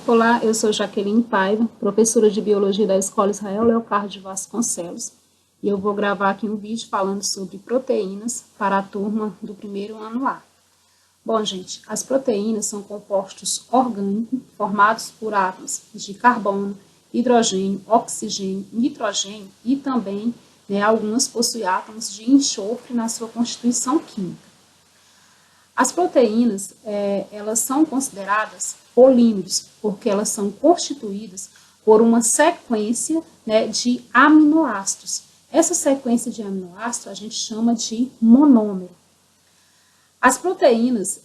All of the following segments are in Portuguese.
Olá, eu sou Jaqueline Paiva, professora de Biologia da Escola Israel Leocardo de Vasconcelos, e eu vou gravar aqui um vídeo falando sobre proteínas para a turma do primeiro ano A. Bom, gente, as proteínas são compostos orgânicos formados por átomos de carbono, hidrogênio, oxigênio, nitrogênio e também, algumas possuem átomos de enxofre na sua constituição química. As proteínas, elas são consideradas polímeros, porque elas são constituídas por uma sequência, de aminoácidos. Essa sequência de aminoácidos a gente chama de monômero. As proteínas,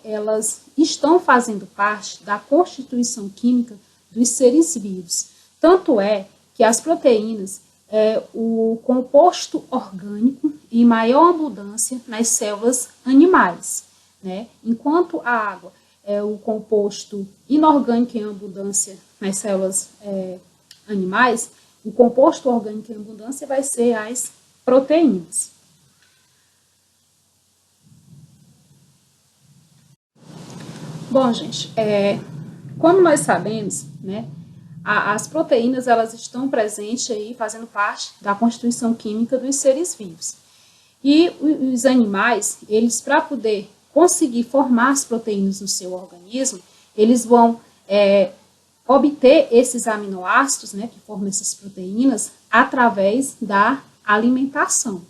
elas estão fazendo parte da constituição química dos seres vivos. Tanto é que as proteínas é o composto orgânico em maior abundância nas células animais, enquanto a água é o composto inorgânico em abundância nas células animais, o composto orgânico em abundância vai ser as proteínas. Bom, gente, como nós sabemos, as proteínas elas estão presentes aí, fazendo parte da constituição química dos seres vivos. E os animais, eles para poder conseguir formar as proteínas no seu organismo, eles vão obter esses aminoácidos, que formam essas proteínas, através da alimentação.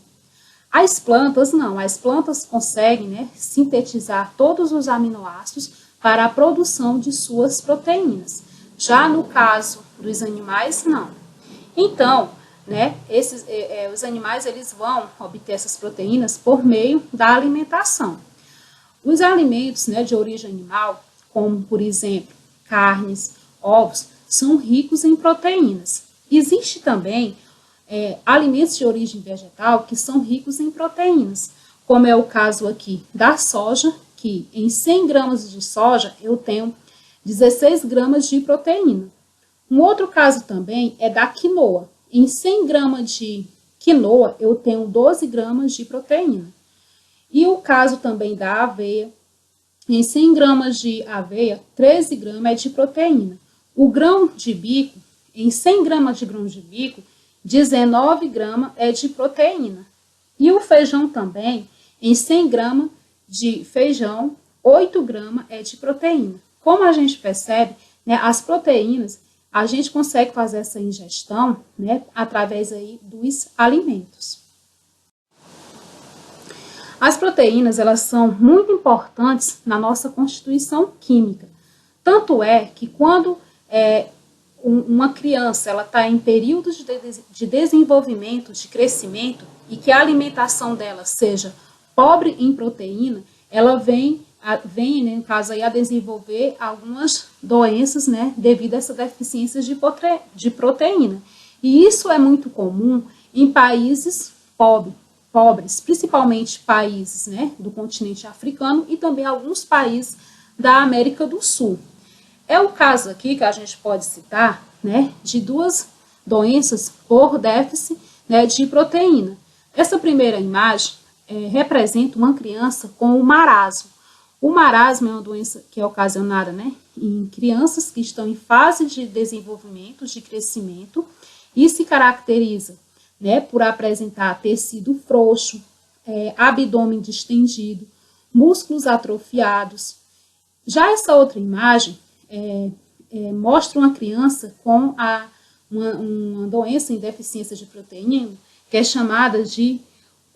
As plantas não, as plantas conseguem sintetizar todos os aminoácidos para a produção de suas proteínas. Já no caso dos animais, não. Então, os animais eles vão obter essas proteínas por meio da alimentação. Os alimentos de origem animal, como por exemplo carnes, ovos, são ricos em proteínas. Existe também alimentos de origem vegetal que são ricos em proteínas, como é o caso aqui da soja, que em 100 gramas de soja eu tenho 16 gramas de proteína. Um outro caso também é da quinoa. Em 100 gramas de quinoa eu tenho 12 gramas de proteína. E o caso também da aveia, em 100 gramas de aveia, 13 gramas é de proteína. O grão de bico, em 100 gramas de grão de bico, 19 gramas é de proteína. E o feijão também, em 100 gramas de feijão, 8 gramas é de proteína. Como a gente percebe, as proteínas, a gente consegue fazer essa ingestão através aí dos alimentos. As proteínas, elas são muito importantes na nossa constituição química. Tanto é que quando uma criança ela está em período de desenvolvimento, de crescimento, e que a alimentação dela seja pobre em proteína, ela vem no caso aí, a desenvolver algumas doenças, devido a essa deficiência de proteína. E isso é muito comum em países pobres, principalmente países do continente africano e também alguns países da América do Sul. É o caso aqui que a gente pode citar, de duas doenças por déficit de proteína. Essa primeira imagem representa uma criança com o marasmo. O marasmo é uma doença que é ocasionada em crianças que estão em fase de desenvolvimento, de crescimento, e se caracteriza por apresentar tecido frouxo, abdômen distendido, músculos atrofiados. Já essa outra imagem mostra uma criança com uma doença em deficiência de proteína, que é chamada de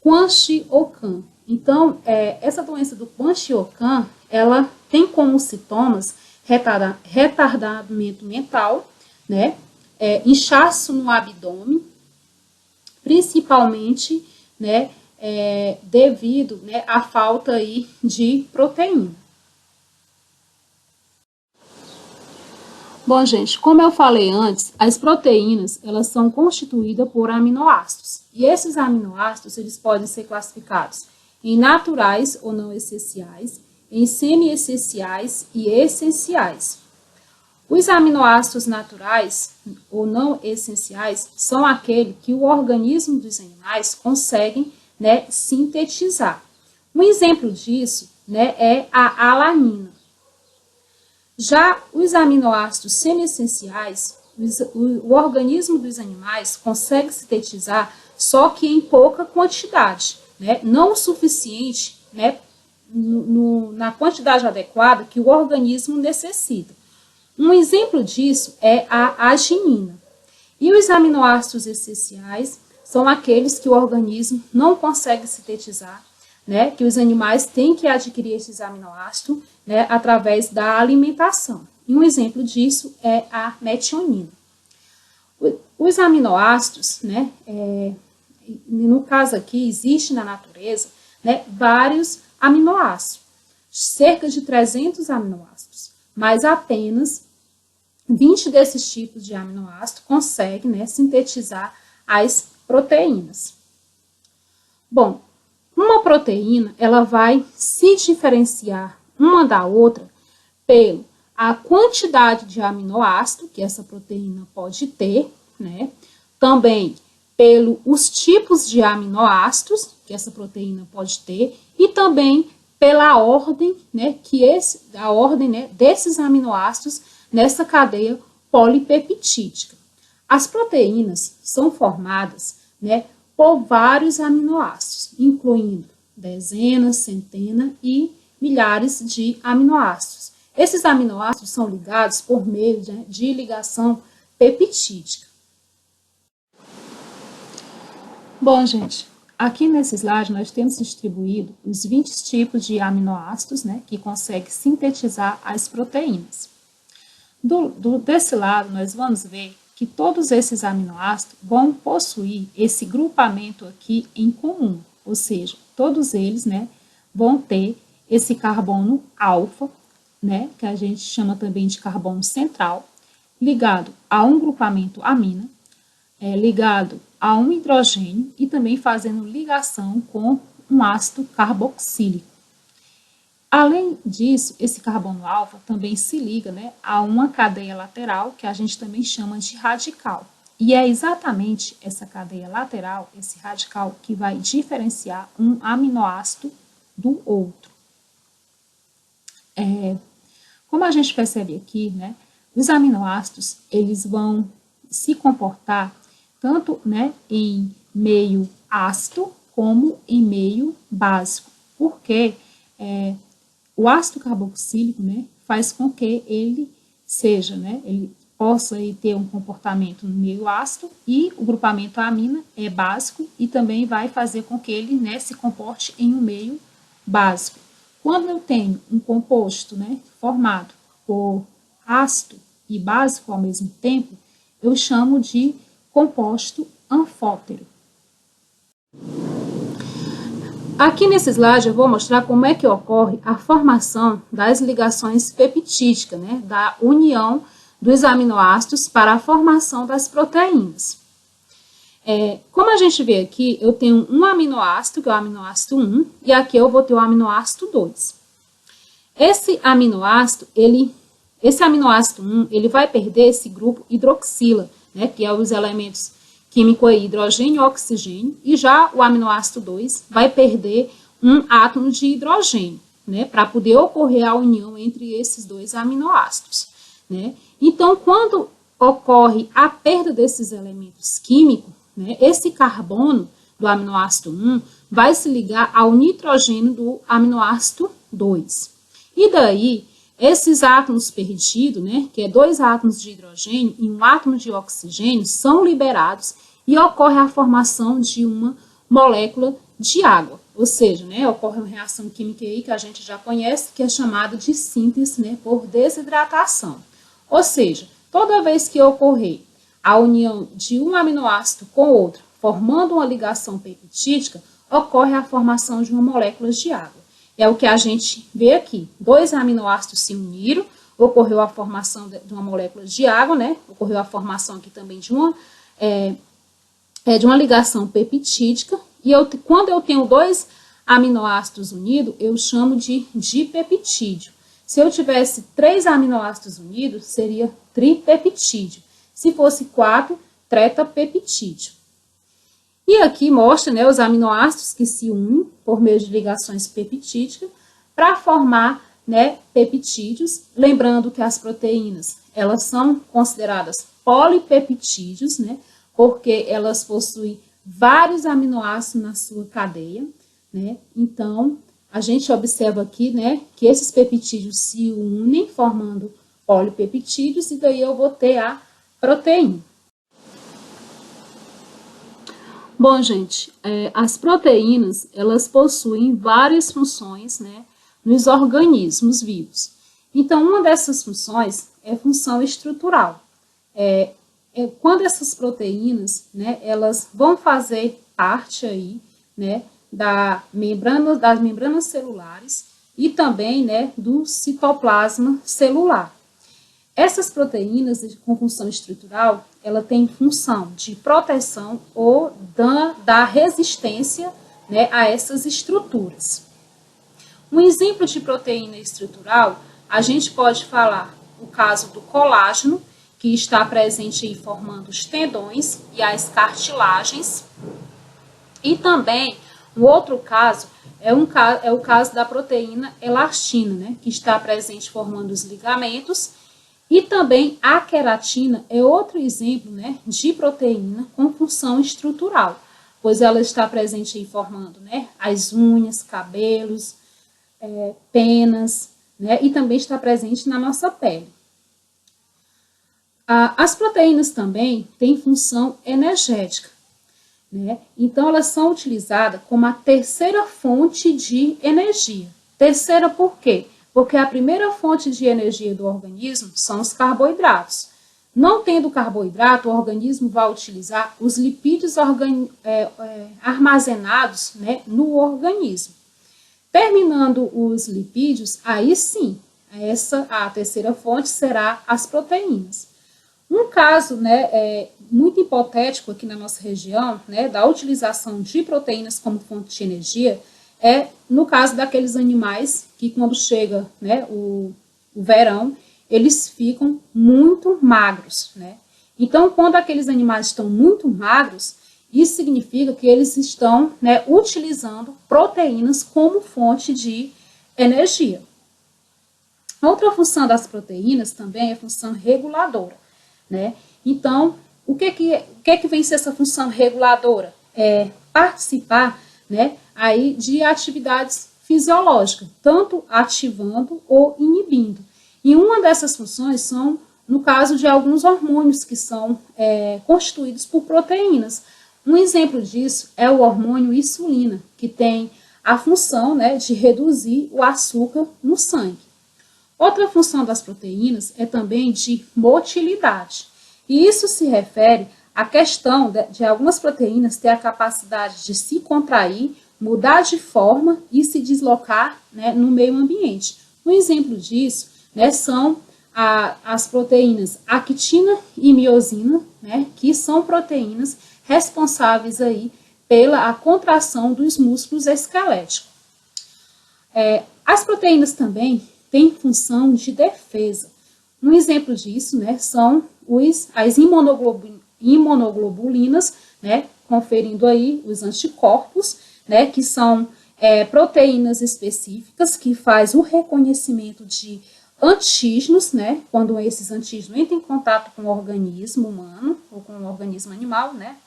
Kwashiorkor. Então, essa doença do Kwashiorkor, ela tem como sintomas retardamento mental, inchaço no abdômen, principalmente devido à falta aí de proteína. Bom, gente, como eu falei antes, as proteínas elas são constituídas por aminoácidos. E esses aminoácidos eles podem ser classificados em naturais ou não essenciais, em semi-essenciais e essenciais. Os aminoácidos naturais ou não essenciais são aqueles que o organismo dos animais conseguem sintetizar. Um exemplo disso é a alanina. Já os aminoácidos semi-essenciais, o organismo dos animais consegue sintetizar, só que em pouca quantidade, né? Não o suficiente, né? Na quantidade adequada que o organismo necessita. Um exemplo disso é a arginina. E os aminoácidos essenciais são aqueles que o organismo não consegue sintetizar, né, que os animais têm que adquirir esses aminoácidos, né, através da alimentação. E um exemplo disso é a metionina. Os aminoácidos, né, no caso aqui, existe na natureza, né, vários aminoácidos, cerca de 300 aminoácidos, mas apenas 20 desses tipos de aminoácido conseguem, né, sintetizar as proteínas. Bom, uma proteína, ela vai se diferenciar uma da outra pela quantidade de aminoácido que essa proteína pode ter, né? Também pelos tipos de aminoácidos que essa proteína pode ter e também pela ordem, né, a ordem, né, desses aminoácidos nessa cadeia polipeptídica. As proteínas são formadas, né, por vários aminoácidos, incluindo dezenas, centenas e milhares de aminoácidos. Esses aminoácidos são ligados por meio de ligação peptídica. Bom, gente, aqui nesse slide nós temos distribuído os 20 tipos de aminoácidos, né, que conseguem sintetizar as proteínas. Desse lado, nós vamos ver que todos esses aminoácidos vão possuir esse grupamento aqui em comum, ou seja, todos eles, né, vão ter esse carbono alfa, né, que a gente chama também de carbono central, ligado a um grupamento amina, ligado a um hidrogênio e também fazendo ligação com um ácido carboxílico. Além disso, esse carbono alfa também se liga, né, a uma cadeia lateral, que a gente também chama de radical. E é exatamente essa cadeia lateral, esse radical, que vai diferenciar um aminoácido do outro. Como a gente percebe aqui, né, os aminoácidos, eles vão se comportar tanto, né, em meio ácido como em meio básico, porque o ácido carboxílico, né, faz com que ele seja, né, ele possa ter um comportamento no meio ácido e o grupamento amina é básico e também vai fazer com que ele, né, se comporte em um meio básico. Quando eu tenho um composto, né, formado por ácido e básico ao mesmo tempo, eu chamo de composto anfótero. Aqui nesse slide eu vou mostrar como é que ocorre a formação das ligações peptídicas, né, da união dos aminoácidos para a formação das proteínas. Como a gente vê aqui, eu tenho um aminoácido, que é o aminoácido 1, e aqui eu vou ter o aminoácido 2. Esse aminoácido 1, ele vai perder esse grupo hidroxila, né, que é os elementos químicos aí, hidrogênio e oxigênio, e já o aminoácido 2 vai perder um átomo de hidrogênio, né, para poder ocorrer a união entre esses dois aminoácidos, né. Então, quando ocorre a perda desses elementos químicos, né, esse carbono do aminoácido 1 vai se ligar ao nitrogênio do aminoácido 2. E daí, esses átomos perdidos, né, que é 2 átomos de hidrogênio e 1 átomo de oxigênio, são liberados e ocorre a formação de uma molécula de água. Ou seja, né, ocorre uma reação química aí que a gente já conhece, que é chamada de síntese, né, por desidratação. Ou seja, toda vez que ocorrer a união de um aminoácido com outro, formando uma ligação peptídica, ocorre a formação de uma molécula de água. É o que a gente vê aqui. 2 aminoácidos se uniram, ocorreu a formação de uma molécula de água, né? Ocorreu a formação aqui também de uma ligação peptídica. E quando eu tenho 2 aminoácidos unidos, eu chamo de dipeptídeo. Se eu tivesse 3 aminoácidos unidos, seria tripeptídeo. Se fosse 4, tretapeptídeo. E aqui mostra, né, os aminoácidos que se unem por meio de ligações peptídicas para formar né, peptídeos, lembrando que as proteínas, elas são consideradas polipeptídeos, né, porque elas possuem vários aminoácidos na sua cadeia, né, então a gente observa aqui, né, que esses peptídeos se unem formando polipeptídeos e daí eu vou ter a proteína. Bom, gente, as proteínas, elas possuem várias funções, né, nos organismos vivos. Então, uma dessas funções é função estrutural. Quando essas proteínas, né, elas vão fazer parte aí, né, das membranas celulares e também, né, do citoplasma celular. Essas proteínas com função estrutural, ela tem função de proteção ou da resistência, né, a essas estruturas. Um exemplo de proteína estrutural, a gente pode falar o caso do colágeno, que está presente aí formando os tendões e as cartilagens. E também, um outro caso é o caso da proteína elastina, né, que está presente formando os ligamentos. E também a queratina é outro exemplo, né, de proteína com função estrutural, pois ela está presente aí formando, né, as unhas, cabelos, penas, né, e também está presente na nossa pele. As proteínas também têm função energética, né? Então elas são utilizadas como a terceira fonte de energia. Terceira por quê? Porque a primeira fonte de energia do organismo são os carboidratos. Não tendo carboidrato, o organismo vai utilizar os lipídios armazenados, né, no organismo. Terminando os lipídios, aí sim, a terceira fonte será as proteínas. Um caso, né, muito hipotético aqui na nossa região, né, da utilização de proteínas como fonte de energia, é no caso daqueles animais que quando chega, né, o verão, eles ficam muito magros, né? Então, quando aqueles animais estão muito magros, isso significa que eles estão, né, utilizando proteínas como fonte de energia. Outra função das proteínas também é a função reguladora, né? Então, o que vem ser essa função reguladora? É participar, né, aí de atividades fisiológicas, tanto ativando ou inibindo. E uma dessas funções são, no caso de alguns hormônios que são constituídos por proteínas. Um exemplo disso é o hormônio insulina, que tem a função, né, de reduzir o açúcar no sangue. Outra função das proteínas é também de motilidade. E isso se refere à questão de algumas proteínas ter a capacidade de se contrair, mudar de forma e se deslocar, né, no meio ambiente. Um exemplo disso, né, são as proteínas actina e miosina, né, que são proteínas responsáveis aí pela contração dos músculos esqueléticos. As proteínas também têm função de defesa. Um exemplo disso, né, são as imunoglobulinas, né, conferindo aí os anticorpos, né, que são proteínas específicas que faz o reconhecimento de antígenos, né, quando esses antígenos entram em contato com o organismo humano ou com o organismo animal, né,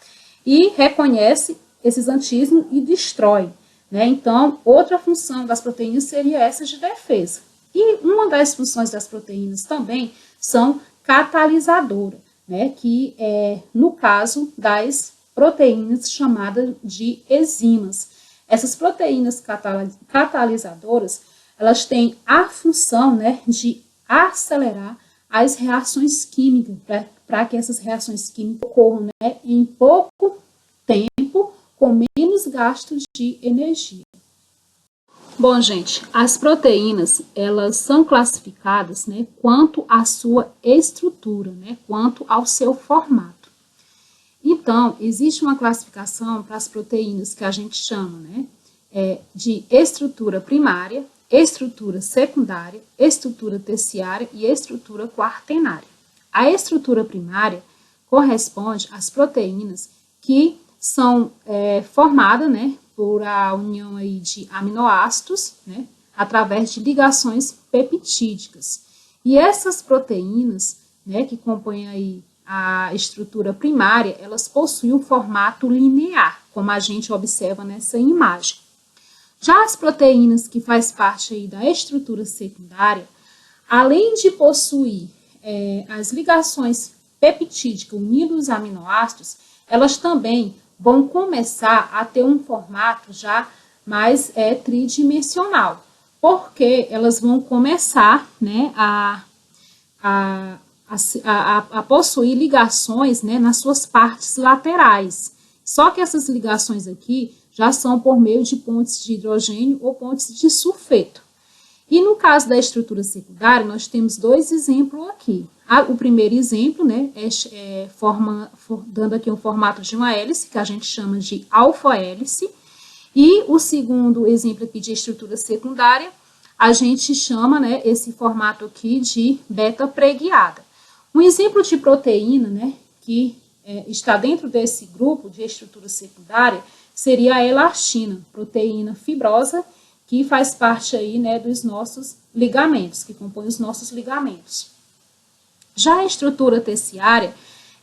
e reconhece esses antígenos e destrói, né. Então, outra função das proteínas seria essa de defesa. E uma das funções das proteínas também são catalisadoras, né, que é no caso das proteínas chamadas de enzimas. Essas proteínas catalisadoras, elas têm a função, né, de acelerar as reações químicas, para que essas reações químicas ocorram, né, em pouco tempo, com menos gasto de energia. Bom, gente, as proteínas, elas são classificadas, né, quanto à sua estrutura, né, quanto ao seu formato. Então, existe uma classificação para as proteínas que a gente chama, né, de estrutura primária, estrutura secundária, estrutura terciária e estrutura quaternária. A estrutura primária corresponde às proteínas que são formadas, né, por a união aí de aminoácidos, né, através de ligações peptídicas. E essas proteínas, né, que compõem aí a estrutura primária, elas possuem um formato linear, como a gente observa nessa imagem. Já as proteínas que faz parte aí da estrutura secundária, além de possuir as ligações peptídicas unindo os aminoácidos, elas também vão começar a ter um formato já mais tridimensional, porque elas vão começar, né, a possuir ligações, né, nas suas partes laterais. Só que essas ligações aqui já são por meio de pontes de hidrogênio ou pontes de sulfeto. E no caso da estrutura secundária, nós temos dois exemplos aqui. O primeiro exemplo, né, dando aqui um formato de uma hélice, que a gente chama de alfa-hélice, e o segundo exemplo aqui de estrutura secundária, a gente chama, né, esse formato aqui de beta-preguiada. Um exemplo de proteína, né, que está dentro desse grupo de estrutura secundária seria a elastina, proteína fibrosa, que faz parte aí, né, dos nossos ligamentos, que compõe os nossos ligamentos. Já a estrutura terciária,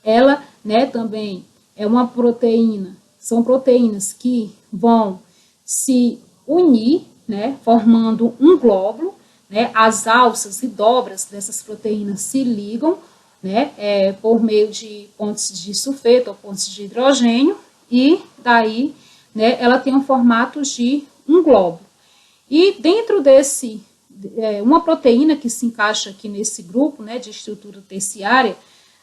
ela, né, também é uma proteína, são proteínas que vão se unir, né, formando um glóbulo, né, as alças e dobras dessas proteínas se ligam, né, por meio de pontes de sulfeto ou pontes de hidrogênio, e daí, né, ela tem um formato de um glóbulo. E dentro desse, uma proteína que se encaixa aqui nesse grupo, né, de estrutura terciária,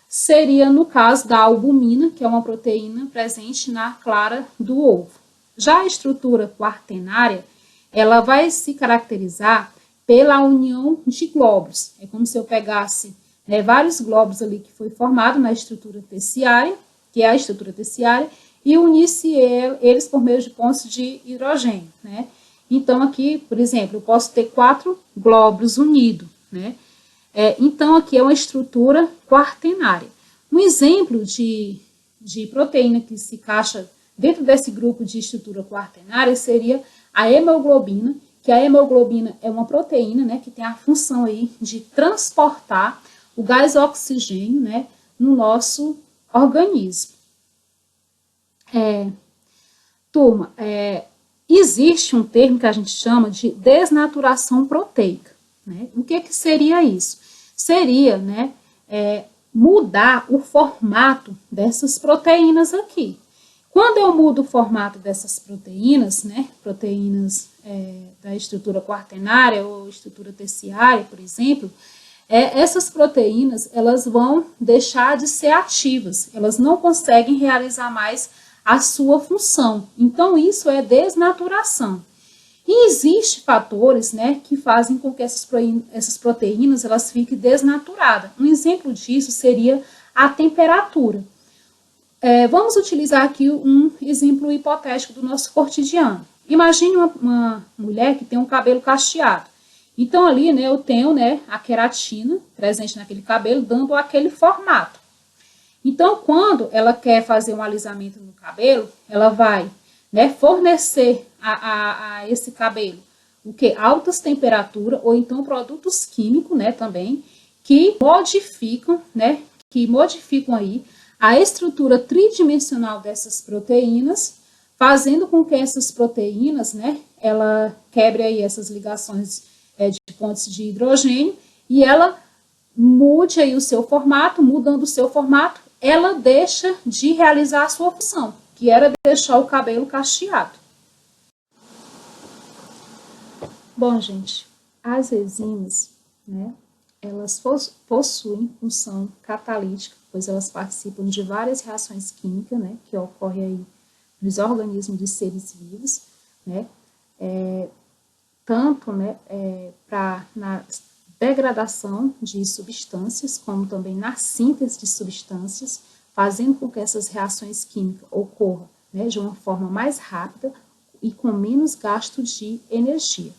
seria no caso da albumina, que é uma proteína presente na clara do ovo. Já a estrutura quaternária, ela vai se caracterizar pela união de glóbulos. É como se eu pegasse, né, vários glóbulos ali que foi formado na estrutura terciária, que é a estrutura terciária, e unisse eles por meio de pontos de hidrogênio, né? Então, aqui, por exemplo, eu posso ter 4 glóbulos unidos, né? Então, aqui é uma estrutura quaternária. Um exemplo de proteína que se encaixa dentro desse grupo de estrutura quaternária seria a hemoglobina, que a hemoglobina é uma proteína, né, que tem a função aí de transportar o gás oxigênio, né, no nosso organismo. Turma, existe um termo que a gente chama de desnaturação proteica, né? O que seria isso? Seria, né, mudar o formato dessas proteínas aqui. Quando eu mudo o formato dessas proteínas, né, proteínas da estrutura quaternária ou estrutura terciária, por exemplo, essas proteínas, elas vão deixar de ser ativas, elas não conseguem realizar mais a sua função. Então, isso é desnaturação. E existem fatores, né, que fazem com que essas proteínas elas fiquem desnaturadas. Um exemplo disso seria a temperatura. Vamos utilizar aqui um exemplo hipotético do nosso cotidiano. Imagine uma mulher que tem um cabelo cacheado. Então, ali, né, eu tenho, né, a queratina presente naquele cabelo, dando aquele formato. Então, quando ela quer fazer um alisamento no cabelo, ela vai, né, fornecer a esse cabelo o que? Altas temperaturas ou então produtos químicos, né, também, que modificam, né, aí a estrutura tridimensional dessas proteínas, fazendo com que essas proteínas, né, ela quebre aí essas ligações de pontes de hidrogênio e ela mude aí o seu formato, mudando o seu formato, ela deixa de realizar a sua função, que era deixar o cabelo cacheado. Bom, gente, as enzimas, né, elas possuem função catalítica, pois elas participam de várias reações químicas, né, que ocorrem aí nos organismos de seres vivos, né, tanto, né, na degradação de substâncias, como também na síntese de substâncias, fazendo com que essas reações químicas ocorram, né, de uma forma mais rápida e com menos gasto de energia.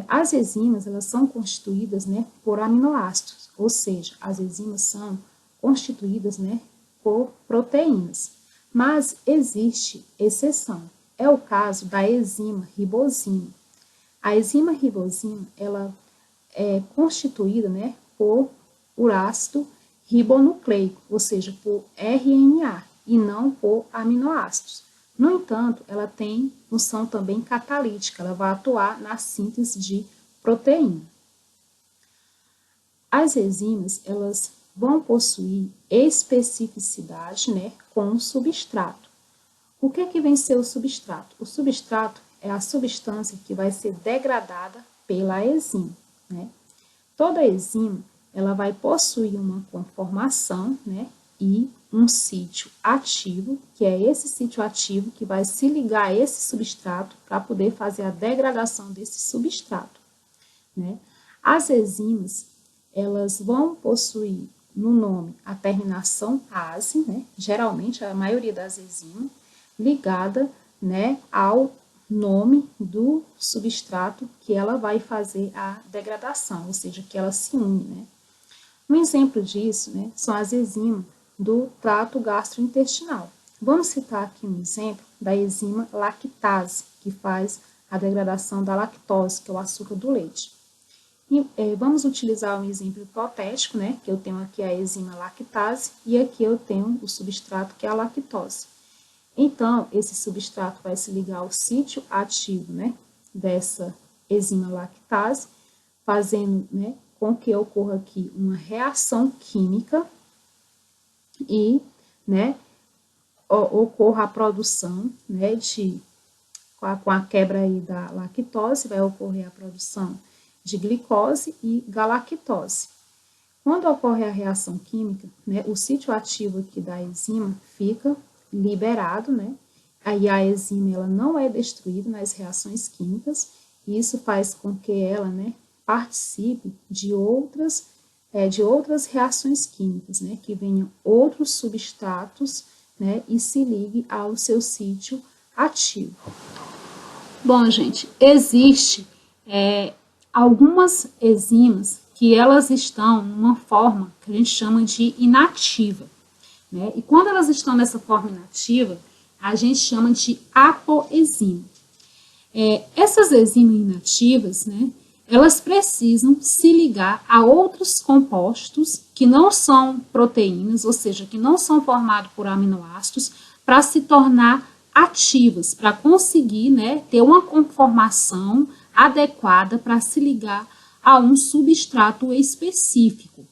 As enzimas, elas são constituídas, né, por aminoácidos, ou seja, as enzimas são constituídas, né, por proteínas. Mas existe exceção. É o caso da enzima ribosina. A enzima ribosima, ela é constituída, né, por ácido ribonucleico, ou seja, por RNA, e não por aminoácidos. No entanto, ela tem função também catalítica, ela vai atuar na síntese de proteína. As enzimas, elas vão possuir especificidade, né, com o substrato. O que é que vem ser o substrato? O substrato é a substância que vai ser degradada pela enzima, né? Toda enzima, ela vai possuir uma conformação, né, e um sítio ativo, que é esse sítio ativo que vai se ligar a esse substrato para poder fazer a degradação desse substrato, né? As enzimas, elas vão possuir no nome a terminação ase, né? Geralmente a maioria das enzimas, ligada, né, ao nome do substrato que ela vai fazer a degradação, ou seja, que ela se une, né? Um exemplo disso, né, são as enzimas do trato gastrointestinal. Vamos citar aqui um exemplo da enzima lactase, que faz a degradação da lactose, que é o açúcar do leite. E, vamos utilizar um exemplo hipotético, né, que eu tenho aqui a enzima lactase e aqui eu tenho o substrato que é a lactose. Então, esse substrato vai se ligar ao sítio ativo, né, dessa enzima lactase, fazendo, né, com que ocorra aqui uma reação química e, né, ocorra a produção, né, com a quebra aí da lactose, vai ocorrer a produção de glicose e galactose. Quando ocorre a reação química, né, o sítio ativo aqui da enzima fica liberado, né? Aí a enzima ela não é destruída nas reações químicas, e isso faz com que ela, né, participe de outras reações químicas, né, que venham outros substratos, né, e se ligue ao seu sítio ativo. Bom, gente, existe algumas enzimas que elas estão numa forma que a gente chama de inativa, né? E quando elas estão nessa forma inativa, a gente chama de apoenzima. Essas enzimas inativas, né, elas precisam se ligar a outros compostos que não são proteínas, ou seja, que não são formados por aminoácidos, para se tornar ativas, para conseguir, né, ter uma conformação adequada para se ligar a um substrato específico.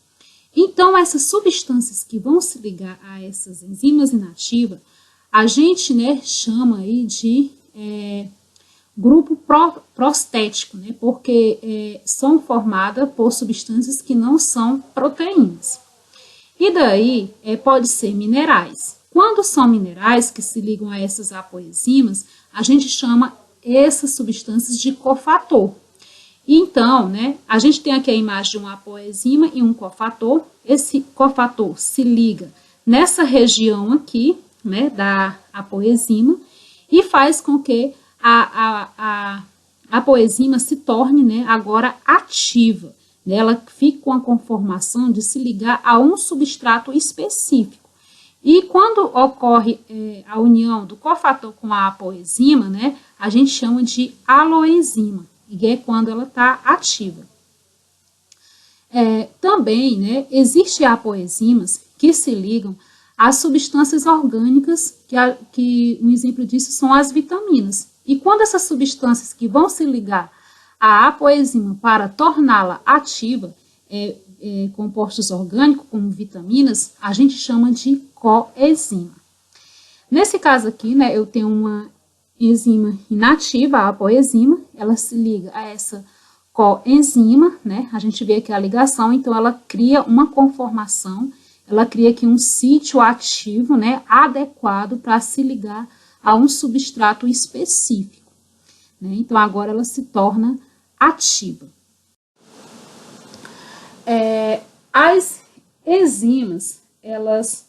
Então, essas substâncias que vão se ligar a essas enzimas inativas, a gente, né, chama aí de grupo prostético, né, porque são formadas por substâncias que não são proteínas. E daí, pode ser minerais. Quando são minerais que se ligam a essas apoenzimas, a gente chama essas substâncias de cofator. Então, né, a gente tem aqui a imagem de uma apoenzima e um cofator. Esse cofator se liga nessa região aqui, né, da apoenzima e faz com que a apoenzima se torne, né, agora ativa. Ela fica com a conformação de se ligar a um substrato específico. E quando ocorre a união do cofator com a apoenzima, né, a gente chama de aloenzima, e é quando ela está ativa. Também, né, existem apoenzimas que se ligam às substâncias orgânicas, que um exemplo disso são as vitaminas. E quando essas substâncias que vão se ligar à apoenzima para torná-la ativa, compostos orgânicos, como vitaminas, a gente chama de coenzima. Nesse caso aqui, né, eu tenho uma enzima inativa, a apoenzima, ela se liga a essa coenzima, né, a gente vê aqui a ligação, então ela cria uma conformação, ela cria aqui um sítio ativo, né, adequado para se ligar a um substrato específico, né, então agora ela se torna ativa. As enzimas, elas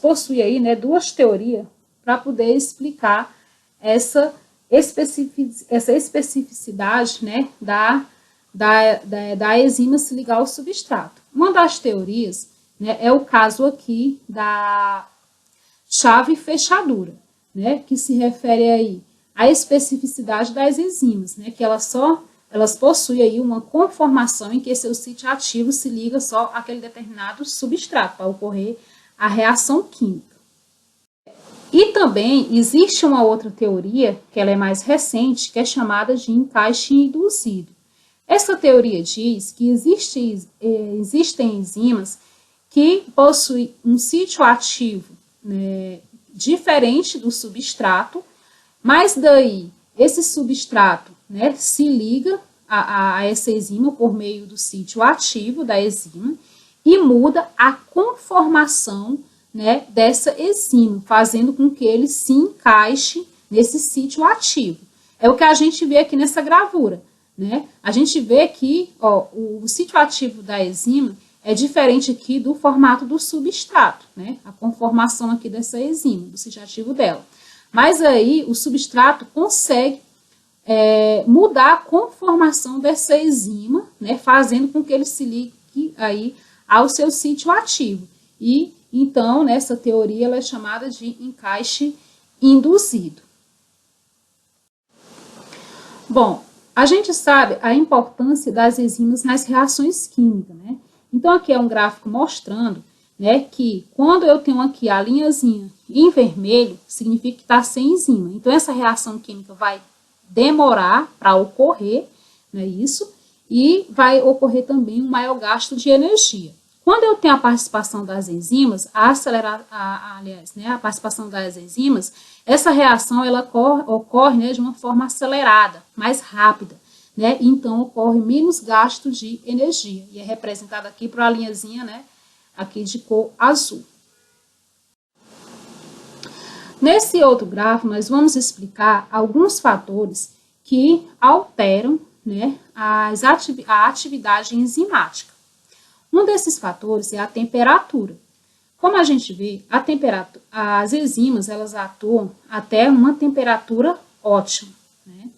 possuem aí, né, duas teorias para poder explicar essa especificidade, né, da enzima se ligar ao substrato. Uma das teorias, né, é o caso aqui da chave fechadura, né, que se refere aí a especificidade das enzimas, né, que elas possuem aí uma conformação em que seu sítio ativo se liga só àquele determinado substrato para ocorrer a reação química. E também existe uma outra teoria, que ela é mais recente, que é chamada de encaixe induzido. Essa teoria diz que existem enzimas que possuem um sítio ativo, né, diferente do substrato, mas daí esse substrato, né, se liga a essa enzima por meio do sítio ativo da enzima e muda a conformação, né, dessa enzima, fazendo com que ele se encaixe nesse sítio ativo. É o que a gente vê aqui nessa gravura, né? A gente vê que o sítio ativo da enzima é diferente aqui do formato do substrato, né? A conformação aqui dessa enzima, do sítio ativo dela. Mas aí o substrato consegue mudar a conformação dessa enzima, né? Fazendo com que ele se ligue aí ao seu sítio ativo. E então, nessa teoria, ela é chamada de encaixe induzido. Bom, a gente sabe a importância das enzimas nas reações químicas, né? Então, aqui é um gráfico mostrando, né, que quando eu tenho aqui a linhazinha em vermelho, significa que está sem enzima. Então, essa reação química vai demorar para ocorrer, né, isso, e vai ocorrer também um maior gasto de energia. Quando eu tenho a participação das enzimas, a participação das enzimas, essa reação ela ocorre, né, de uma forma acelerada, mais rápida, né? Então ocorre menos gasto de energia e é representada aqui por uma linhazinha, né, aqui de cor azul. Nesse outro gráfico, nós vamos explicar alguns fatores que alteram, né, a atividade enzimática. Um desses fatores é a temperatura. Como a gente vê, as enzimas elas atuam até uma temperatura ótima, né?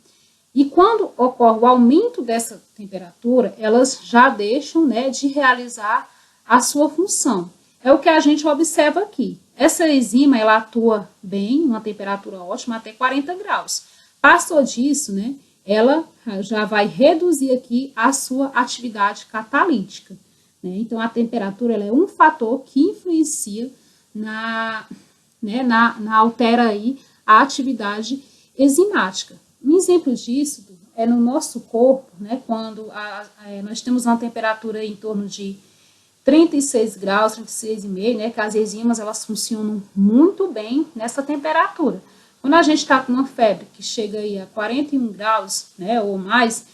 E quando ocorre o aumento dessa temperatura, elas já deixam, né, de realizar a sua função. É o que a gente observa aqui. Essa enzima ela atua bem, uma temperatura ótima, até 40 graus. Passou disso, né, ela já vai reduzir aqui a sua atividade catalítica. Então, a temperatura ela é um fator que influencia altera aí a atividade enzimática. Um exemplo disso é no nosso corpo, né, quando nós temos uma temperatura em torno de 36 graus, 36,5, né, que as enzimas elas funcionam muito bem nessa temperatura. Quando a gente está com uma febre que chega aí a 41 graus, né, ou mais,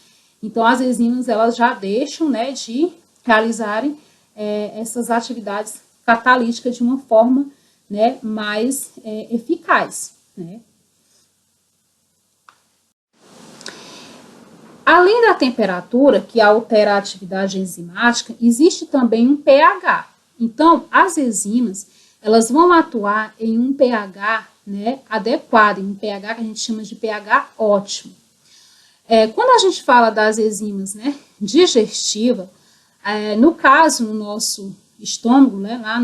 então as enzimas elas já deixam, né, de realizarem essas atividades catalíticas de uma forma, né, mais eficaz, né. Além da temperatura, que altera a atividade enzimática, existe também um pH. Então, as enzimas, elas vão atuar em um pH, né, adequado, em um pH que a gente chama de pH ótimo. Quando a gente fala das enzimas, né, digestivas, no caso, no nosso estômago, né, lá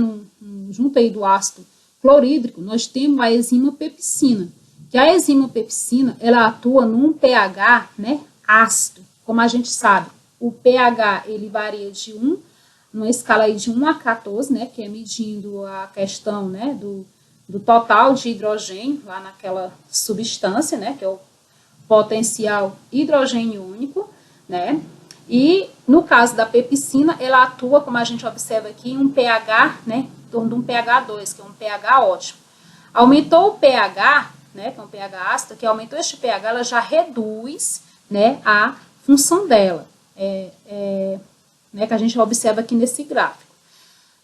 junto aí do ácido clorídrico, nós temos a enzima pepsina, que a enzima pepsina, ela atua num pH, né, ácido. Como a gente sabe, o pH, ele varia de numa escala aí de 1 a 14, né, que é medindo a questão, né, do total de hidrogênio, lá naquela substância, né, que é o potencial hidrogênio-único, né, e no caso da pepsina, ela atua, como a gente observa aqui, em um pH, né, em torno de um pH 2, que é um pH ótimo. Aumentou o pH, né, que é um pH ácido, que aumentou este pH, ela já reduz, né, a função dela, né, que a gente observa aqui nesse gráfico.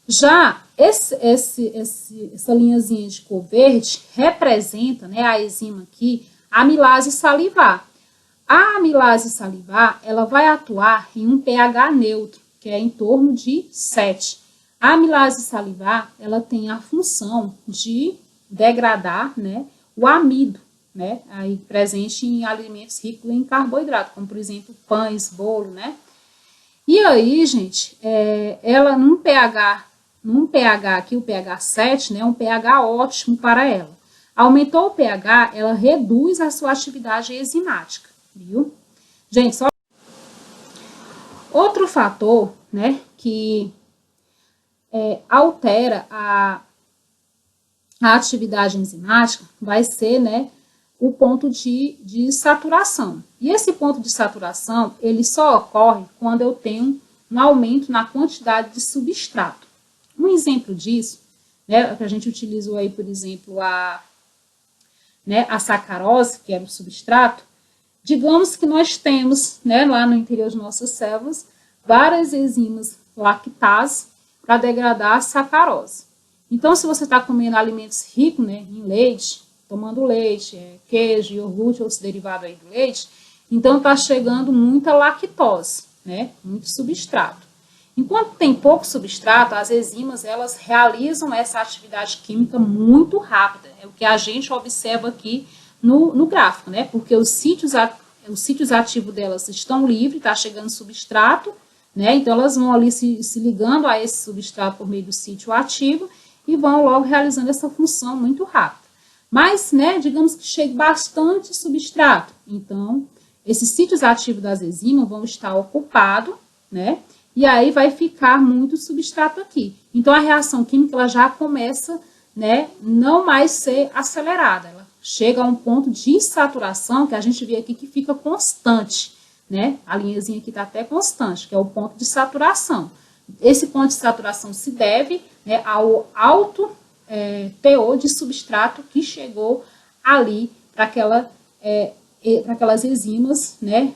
Já essa linhazinha de cor verde representa, né, a enzima aqui, a amilase salivar. A amilase salivar, ela vai atuar em um pH neutro, que é em torno de 7. A amilase salivar, ela tem a função de degradar, né, o amido, né, aí presente em alimentos ricos em carboidrato, como por exemplo pães, bolo, né. E aí, gente, ela num pH aqui, o pH 7, né, é um pH ótimo para ela. Aumentou o pH, ela reduz a sua atividade enzimática, viu? Gente, só outro fator, né, que altera a atividade enzimática vai ser, né, o ponto de saturação. E esse ponto de saturação, ele só ocorre quando eu tenho um aumento na quantidade de substrato. Um exemplo disso, né, que a gente utilizou aí, por exemplo, a sacarose, que era o substrato, digamos que nós temos, né, lá no interior de nossas células, várias enzimas lactase para degradar a sacarose. Então, se você está comendo alimentos ricos, né, em leite, tomando leite, queijo, iogurte ou esse derivado aí do leite, então está chegando muita lactose, né, muito substrato. Enquanto tem pouco substrato, as enzimas elas realizam essa atividade química muito rápida. É o que a gente observa aqui no gráfico, né? Porque os sítios ativos delas estão livres, está chegando substrato, né? Então elas vão ali se ligando a esse substrato por meio do sítio ativo e vão logo realizando essa função muito rápida. Mas, né, digamos que chegue bastante substrato. Então, esses sítios ativos das enzimas vão estar ocupados, né? E aí vai ficar muito substrato aqui. Então, a reação química ela já começa, né, não mais ser acelerada. Ela chega a um ponto de saturação que a gente vê aqui que fica constante, né? A linhazinha aqui está até constante, que é o ponto de saturação. Esse ponto de saturação se deve, né, ao alto teor de substrato que chegou ali para aquelas enzimas, né,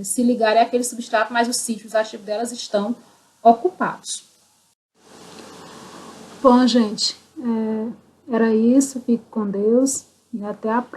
se ligarem àquele substrato, mas os sítios ativos delas estão ocupados. Bom, gente, era isso. Fique com Deus e até a próxima.